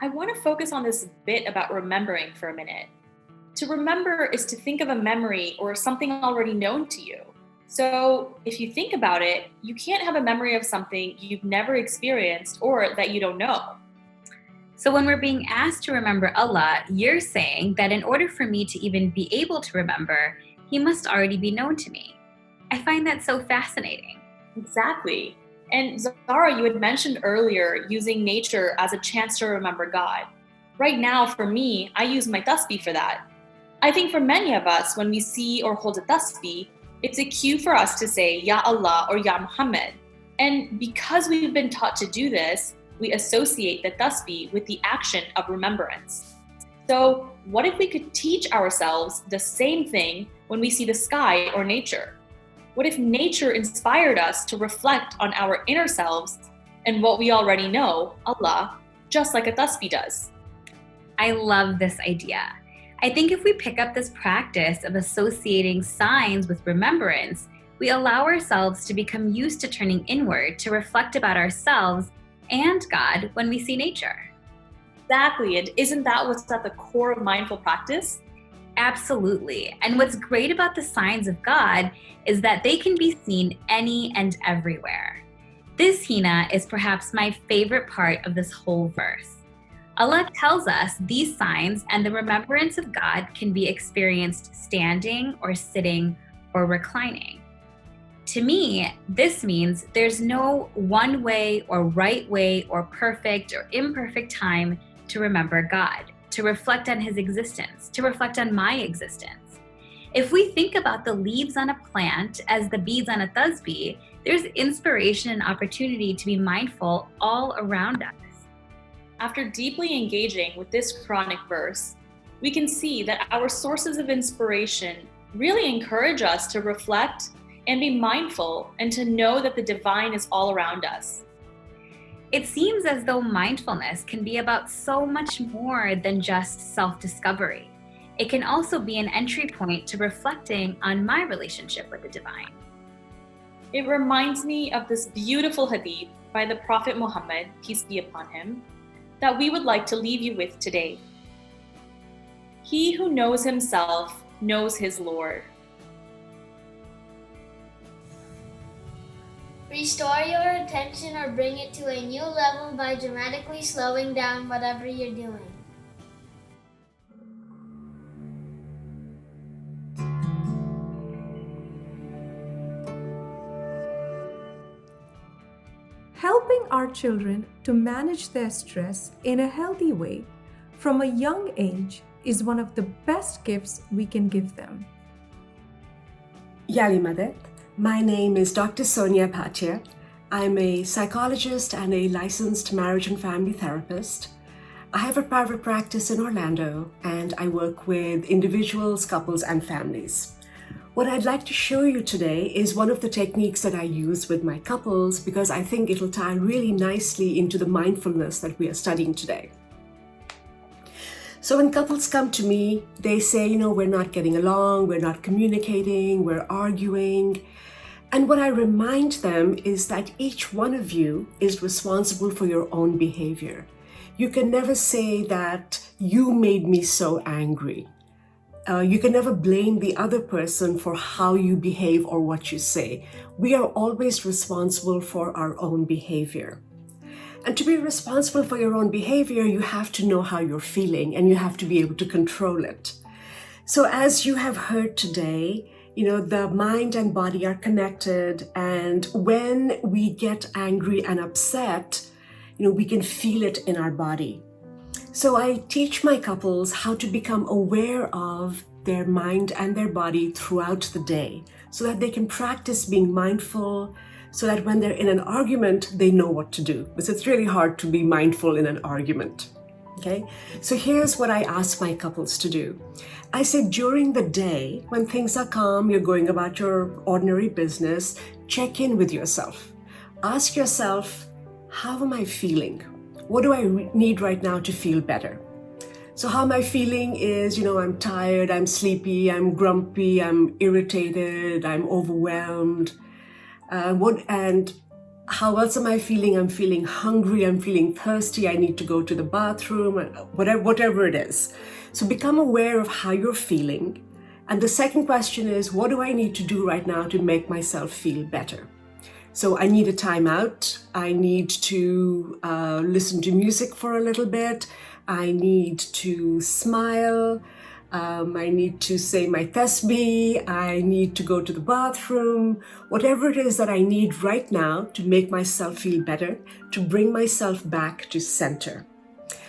I want to focus on this bit about remembering for a minute. To remember is to think of a memory or something already known to you. So if you think about it, you can't have a memory of something you've never experienced or that you don't know. So when we're being asked to remember Allah, you're saying that in order for me to even be able to remember, He must already be known to me. I find that so fascinating. Exactly. And Zara, you had mentioned earlier using nature as a chance to remember God. Right now, for me, I use my tasbih for that. I think for many of us, when we see or hold a tasbih, it's a cue for us to say, Ya Allah or Ya Muhammad. And because we've been taught to do this, we associate the tasbih with the action of remembrance. So what if we could teach ourselves the same thing when we see the sky or nature? What if nature inspired us to reflect on our inner selves and what we already know, Allah, just like a tasbih does? I love this idea. I think if we pick up this practice of associating signs with remembrance, we allow ourselves to become used to turning inward to reflect about ourselves and God when we see nature. Exactly, and isn't that what's at the core of mindful practice? Absolutely. And what's great about the signs of God is that they can be seen any and everywhere. This, Hina, is perhaps my favorite part of this whole verse. Allah tells us these signs and the remembrance of God can be experienced standing or sitting or reclining. To me, this means there's no one way or right way or perfect or imperfect time to remember God, to reflect on His existence, to reflect on my existence. If we think about the leaves on a plant as the beads on a tasbih, there's inspiration and opportunity to be mindful all around us. After deeply engaging with this Quranic verse, we can see that our sources of inspiration really encourage us to reflect and be mindful and to know that the divine is all around us. It seems as though mindfulness can be about so much more than just self-discovery. It can also be an entry point to reflecting on my relationship with the divine. It reminds me of this beautiful hadith by the Prophet Muhammad, peace be upon him, that we would like to leave you with today. He who knows himself knows his Lord. Restore your attention or bring it to a new level by dramatically slowing down whatever you're doing. Helping our children to manage their stress in a healthy way from a young age is one of the best gifts we can give them. Yali Madet. My name is Dr. Sonia Bhatia. I'm a psychologist and a licensed marriage and family therapist. I have a private practice in Orlando and I work with individuals, couples, and families. What I'd like to show you today is one of the techniques that I use with my couples because I think it'll tie really nicely into the mindfulness that we are studying today. So when couples come to me, they say, we're not getting along, we're not communicating, we're arguing. And what I remind them is that each one of you is responsible for your own behavior. You can never say that you made me so angry. You can never blame the other person for how you behave or what you say. We are always responsible for our own behavior. And to be responsible for your own behavior, you have to know how you're feeling and you have to be able to control it. So as you have heard today, the mind and body are connected, and when we get angry and upset, we can feel it in our body. So I teach my couples how to become aware of their mind and their body throughout the day so that they can practice being mindful, so that when they're in an argument, they know what to do. Because it's really hard to be mindful in an argument. Okay, so here's what I ask my couples to do. I say during the day, when things are calm, you're going about your ordinary business, check in with yourself. Ask yourself, how am I feeling? What do I need right now to feel better? So how am I feeling is, I'm tired, I'm sleepy, I'm grumpy, I'm irritated, I'm overwhelmed. And how else am I feeling? I'm feeling hungry, I'm feeling thirsty, I need to go to the bathroom, whatever it is. So become aware of how you're feeling. And the second question is, what do I need to do right now to make myself feel better? So I need a timeout. I need to listen to music for a little bit. I need to smile. I need to say my tasbih. I need to go to the bathroom. Whatever it is that I need right now to make myself feel better, to bring myself back to center.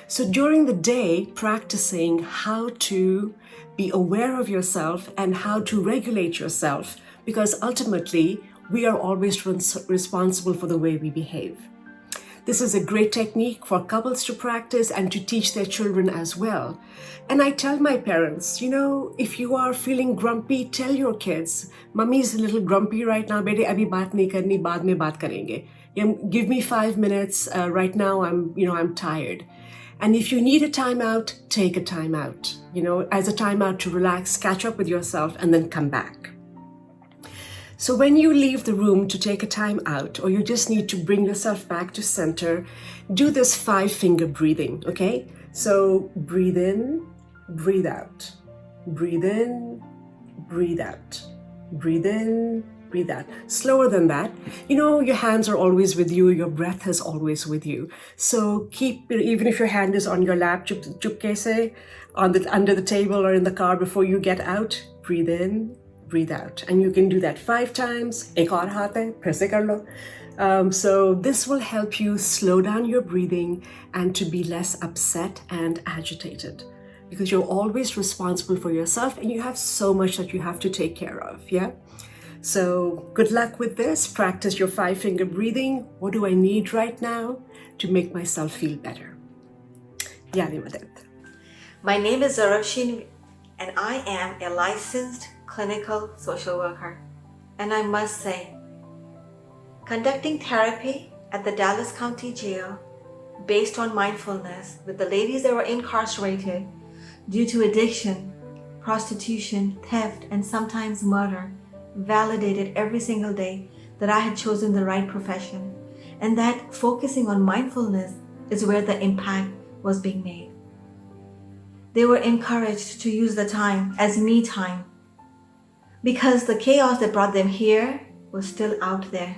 So during the day, practicing how to be aware of yourself and how to regulate yourself, because ultimately, we are always responsible for the way we behave. This is a great technique for couples to practice and to teach their children as well. And I tell my parents, if you are feeling grumpy, tell your kids, Mummy is a little grumpy right now, bete abhi baat nahi karni, baad mein baat karenge. Give me 5 minutes, right now I'm tired. And if you need a timeout, take a timeout, as a timeout to relax, catch up with yourself, and then come back. So when you leave the room to take a time out, or you just need to bring yourself back to center, do this 5-finger breathing, okay? So breathe in, breathe out. Breathe in, breathe out. Breathe in, breathe out. Slower than that. Your hands are always with you, your breath is always with you. So keep, even if your hand is on your lap, chupke se, under the table or in the car before you get out, breathe in, breathe out. And you can do that 5 times. Ek aur haath hai, phir se kar lo. So this will help you slow down your breathing and to be less upset and agitated, because you're always responsible for yourself and you have so much that you have to take care of, yeah? So good luck with this. Practice your 5-finger breathing. What do I need right now to make myself feel better? Yali Madad. My name is Zaroshin and I am a licensed clinical social worker. And I must say, conducting therapy at the Dallas County Jail based on mindfulness with the ladies that were incarcerated due to addiction, prostitution, theft, and sometimes murder validated every single day that I had chosen the right profession, and that focusing on mindfulness is where the impact was being made. They were encouraged to use the time as me time, because the chaos that brought them here was still out there.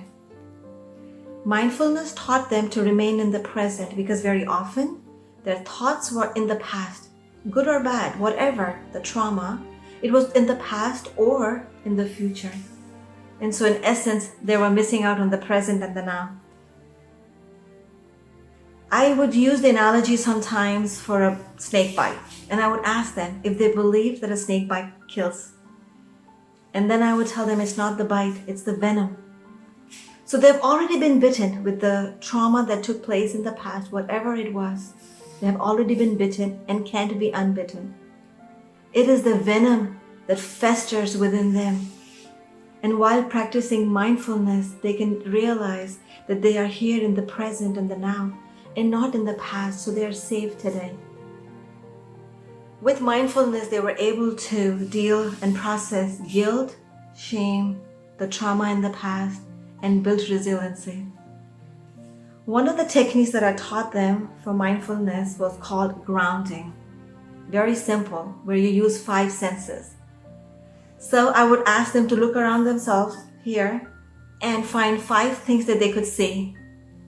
Mindfulness taught them to remain in the present, because very often their thoughts were in the past, good or bad, whatever the trauma, it was in the past or in the future. And so in essence, they were missing out on the present and the now. I would use the analogy sometimes for a snake bite, and I would ask them if they believe that a snake bite kills. And then I would tell them it's not the bite, it's the venom. So they've already been bitten with the trauma that took place in the past, whatever it was. They have already been bitten and can't be unbitten. It is the venom that festers within them. And while practicing mindfulness, they can realize that they are here in the present and the now, and not in the past, so they are safe today. With mindfulness, they were able to deal and process guilt, shame, the trauma in the past, and build resiliency. One of the techniques that I taught them for mindfulness was called grounding. Very simple, where you use 5 senses. So I would ask them to look around themselves here and find 5 things that they could see,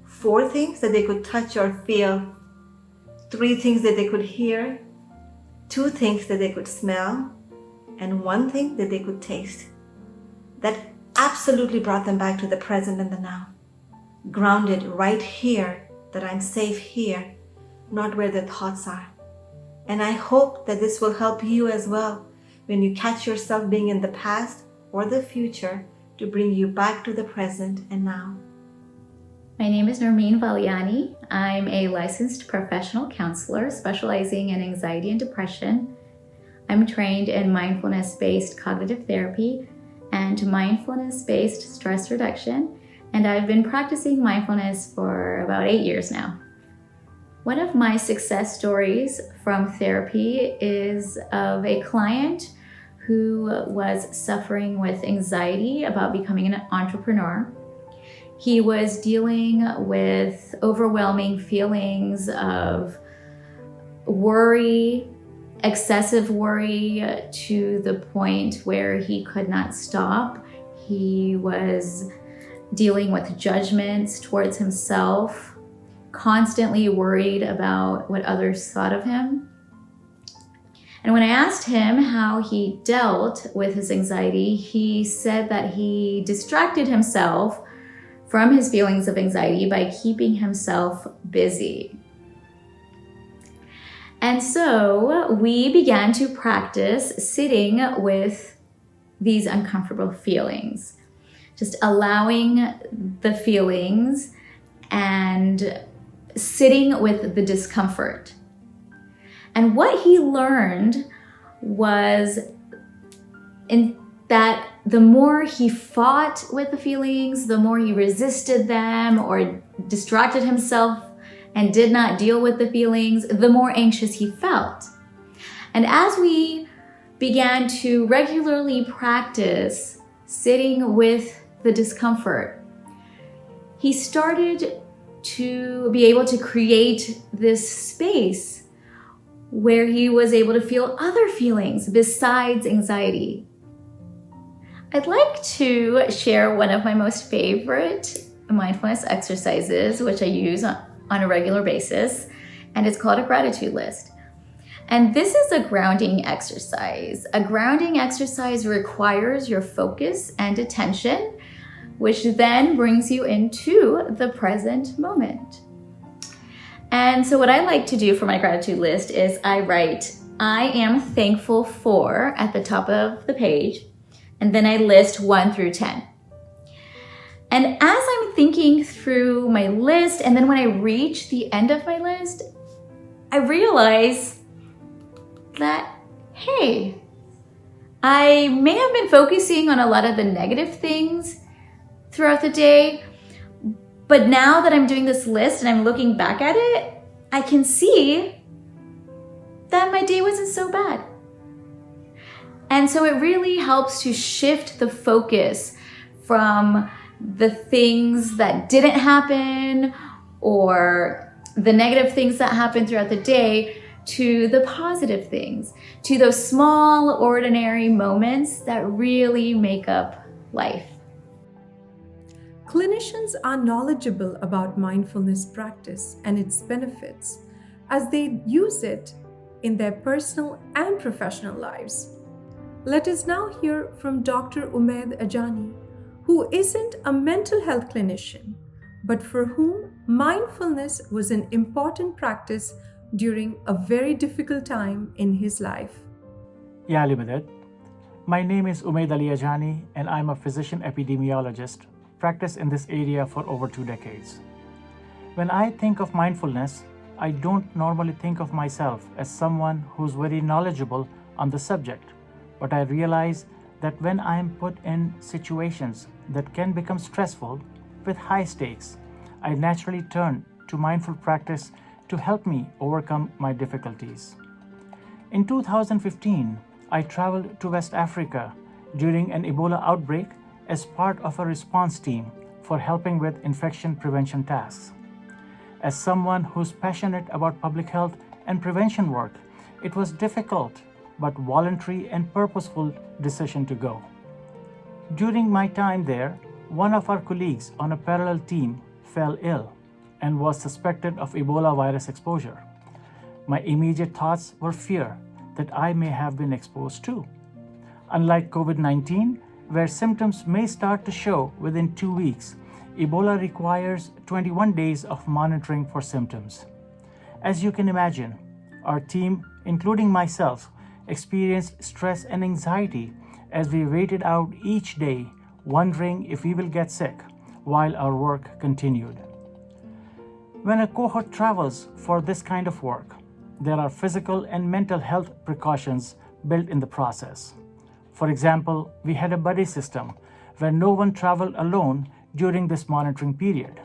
4 things that they could touch or feel, 3 things that they could hear, 2 things that they could smell, and 1 thing that they could taste. That absolutely brought them back to the present and the now. Grounded right here, that I'm safe here, not where the thoughts are. And I hope that this will help you as well when you catch yourself being in the past or the future, to bring you back to the present and now. My name is Noreen Valiani. I'm a licensed professional counselor specializing in anxiety and depression. I'm trained in mindfulness-based cognitive therapy and mindfulness-based stress reduction, and I've been practicing mindfulness for about 8 years now. One of my success stories from therapy is of a client who was suffering with anxiety about becoming an entrepreneur. He was dealing with overwhelming feelings of worry, excessive worry, to the point where he could not stop. He was dealing with judgments towards himself, constantly worried about what others thought of him. And when I asked him how he dealt with his anxiety, he said that he distracted himself from his feelings of anxiety by keeping himself busy. And so we began to practice sitting with these uncomfortable feelings, just allowing the feelings and sitting with the discomfort. And what he learned was that the more he fought with the feelings, the more he resisted them or distracted himself and did not deal with the feelings, the more anxious he felt. And as we began to regularly practice sitting with the discomfort, he started to be able to create this space where he was able to feel other feelings besides anxiety. I'd like to share one of my most favorite mindfulness exercises, which I use on a regular basis, and it's called a gratitude list. And this is a grounding exercise. A grounding exercise requires your focus and attention, which then brings you into the present moment. And so what I like to do for my gratitude list is I write, I am thankful for, at the top of the page, and then I list 1 through 10. And as I'm thinking through my list, and then when I reach the end of my list, I realize that, hey, I may have been focusing on a lot of the negative things throughout the day, but now that I'm doing this list and I'm looking back at it, I can see that my day wasn't so bad. And so it really helps to shift the focus from the things that didn't happen or the negative things that happened throughout the day to the positive things, to those small, ordinary moments that really make up life. Clinicians are knowledgeable about mindfulness practice and its benefits as they use it in their personal and professional lives. Let us now hear from Dr. Umaid Ajani, who isn't a mental health clinician, but for whom mindfulness was an important practice during a very difficult time in his life. Ya Ali Madad. My name is Umaid Ali Ajani, and I'm a physician epidemiologist, practiced in this area for over 2 decades. When I think of mindfulness, I don't normally think of myself as someone who's very knowledgeable on the subject, but I realize that when I am put in situations that can become stressful with high stakes, I naturally turn to mindful practice to help me overcome my difficulties. In 2015, I traveled to West Africa during an Ebola outbreak as part of a response team for helping with infection prevention tasks. As someone who's passionate about public health and prevention work, it was difficult but voluntary and purposeful decision to go. During my time there, one of our colleagues on a parallel team fell ill and was suspected of Ebola virus exposure. My immediate thoughts were fear that I may have been exposed too. Unlike COVID-19, where symptoms may start to show within 2 weeks, Ebola requires 21 days of monitoring for symptoms. As you can imagine, our team, including myself, experienced stress and anxiety as we waited out each day, wondering if we will get sick while our work continued. When a cohort travels for this kind of work, there are physical and mental health precautions built in the process. For example, we had a buddy system where no one traveled alone during this monitoring period.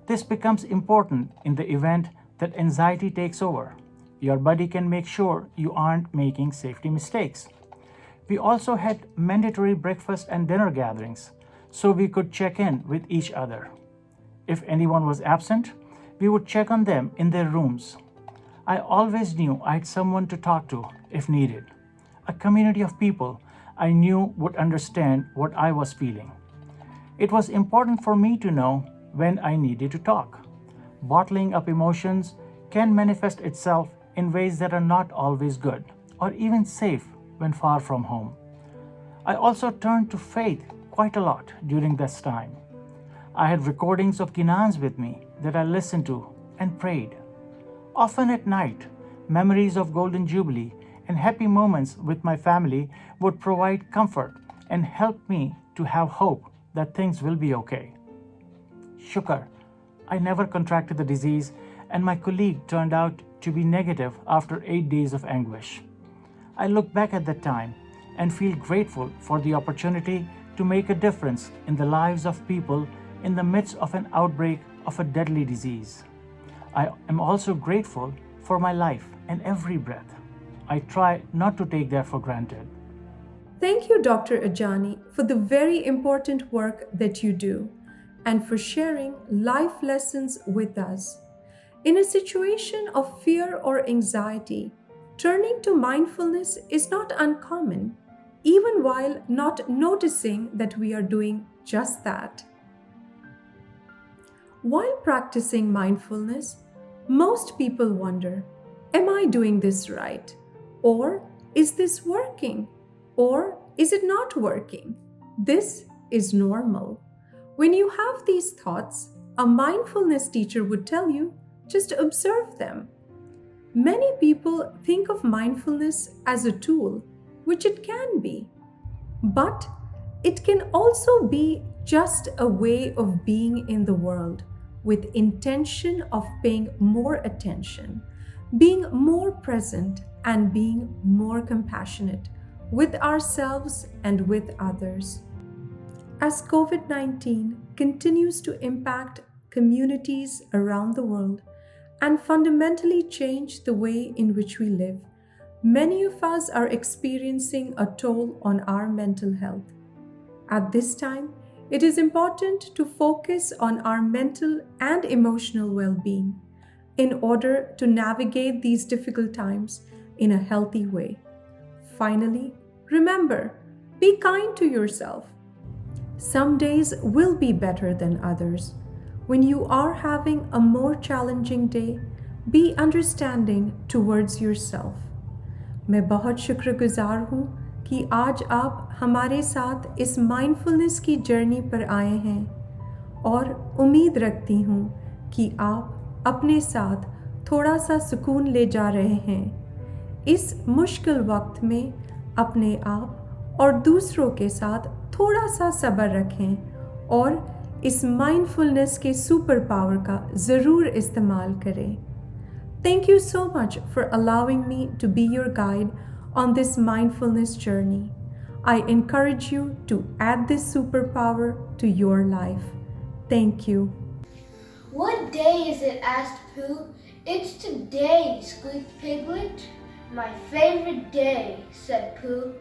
This becomes important in the event that anxiety takes over. Your buddy can make sure you aren't making safety mistakes. We also had mandatory breakfast and dinner gatherings, so we could check in with each other. If anyone was absent, we would check on them in their rooms. I always knew I had someone to talk to if needed, a community of people I knew would understand what I was feeling. It was important for me to know when I needed to talk. Bottling up emotions can manifest itself in ways that are not always good or even safe when far from home. I also turned to faith quite a lot during this time. I had recordings of Ginans with me that I listened to and prayed. Often at night, memories of Golden Jubilee and happy moments with my family would provide comfort and help me to have hope that things will be okay. Shukar, I never contracted the disease, and my colleague turned out to be negative after 8 days of anguish. I look back at that time and feel grateful for the opportunity to make a difference in the lives of people in the midst of an outbreak of a deadly disease. I am also grateful for my life and every breath. I try not to take that for granted. Thank you, Dr. Ajani, for the very important work that you do and for sharing life lessons with us. In a situation of fear or anxiety, turning to mindfulness is not uncommon, even while not noticing that we are doing just that. While practicing mindfulness, most people wonder, am I doing this right? Or is this working? Or is it not working? This is normal. When you have these thoughts, a mindfulness teacher would tell you, just observe them. Many people think of mindfulness as a tool, which it can be. But it can also be just a way of being in the world with intention of paying more attention, being more present, and being more compassionate with ourselves and with others. As COVID-19 continues to impact communities around the world and fundamentally change the way in which we live, many of us are experiencing a toll on our mental health. At this time, it is important to focus on our mental and emotional well-being in order to navigate these difficult times in a healthy way. Finally, remember, be kind to yourself. Some days will be better than others. When you are having a more challenging day, be understanding towards yourself. मैं बहुत शुक्रगुजार हूँ कि आज आप हमारे साथ इस माइंडफुलनेस की जर्नी पर आए हैं और उम्मीद रखती हूँ कि आप अपने साथ थोड़ा सा सुकून ले जा रहे हैं। इस मुश्किल वक्त में अपने आप और दूसरों के साथ थोड़ा सा सब्र रखें और इस माइंडफुलनेस के सुपर पावर का ज़रूर इस्तेमाल करें। Thank you so much for allowing me to be your guide on this mindfulness journey. I encourage you to add this superpower to your life. Thank you. What day is it? Asked Pooh. It's today, squeaked Piglet. My favorite day, said Pooh.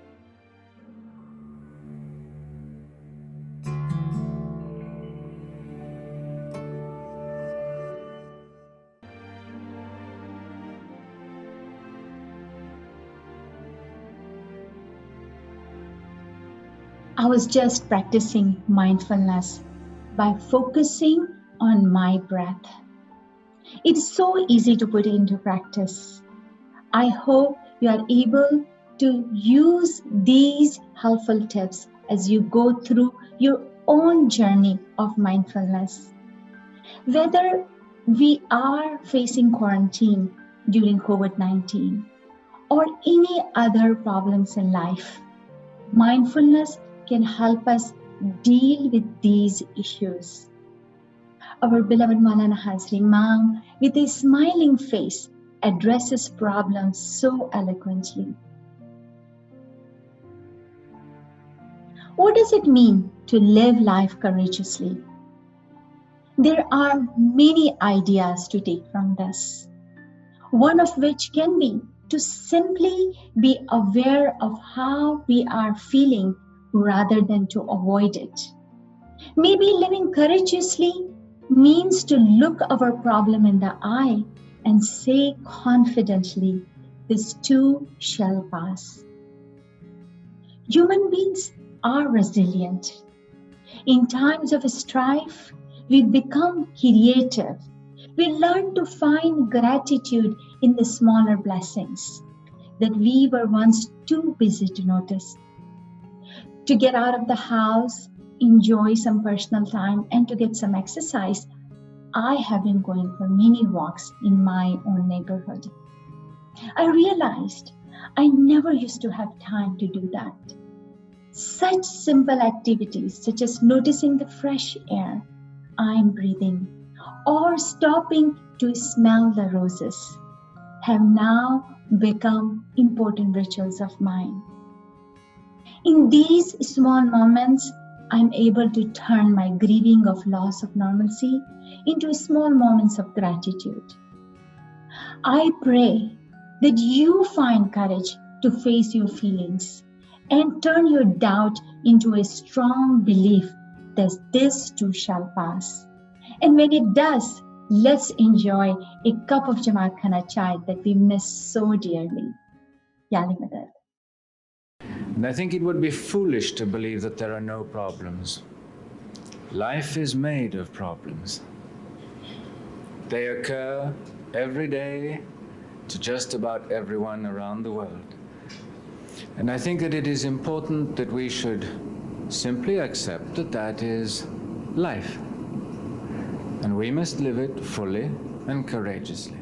I was just practicing mindfulness by focusing on my breath. It's so easy to put into practice. I hope you are able to use these helpful tips as you go through your own journey of mindfulness. Whether we are facing quarantine during COVID-19 or any other problems in life, mindfulness can help us deal with these issues. Our beloved Maulana Hazri Imam, with a smiling face, addresses problems so eloquently. What does it mean to live life courageously? There are many ideas to take from this, one of which can be to simply be aware of how we are feeling rather than to avoid it. Maybe living courageously means to look our problem in the eye and say confidently, this too shall pass. Human beings are resilient. In times of strife, we become creative. We learn to find gratitude in the smaller blessings that we were once too busy to notice. To get out of the house, enjoy some personal time, and to get some exercise, I have been going for many walks in my own neighborhood. I realized I never used to have time to do that. Such simple activities such as noticing the fresh air I'm breathing or stopping to smell the roses have now become important rituals of mine. In these small moments, I'm able to turn my grieving of loss of normalcy into small moments of gratitude. I pray that you find courage to face your feelings and turn your doubt into a strong belief that this too shall pass. And when it does, let's enjoy a cup of Jamaat Khana chai that we miss so dearly. Yali Madad. And I think it would be foolish to believe that there are no problems. Life is made of problems. They occur every day to just about everyone around the world. And I think that it is important that we should simply accept that that is life. And we must live it fully and courageously.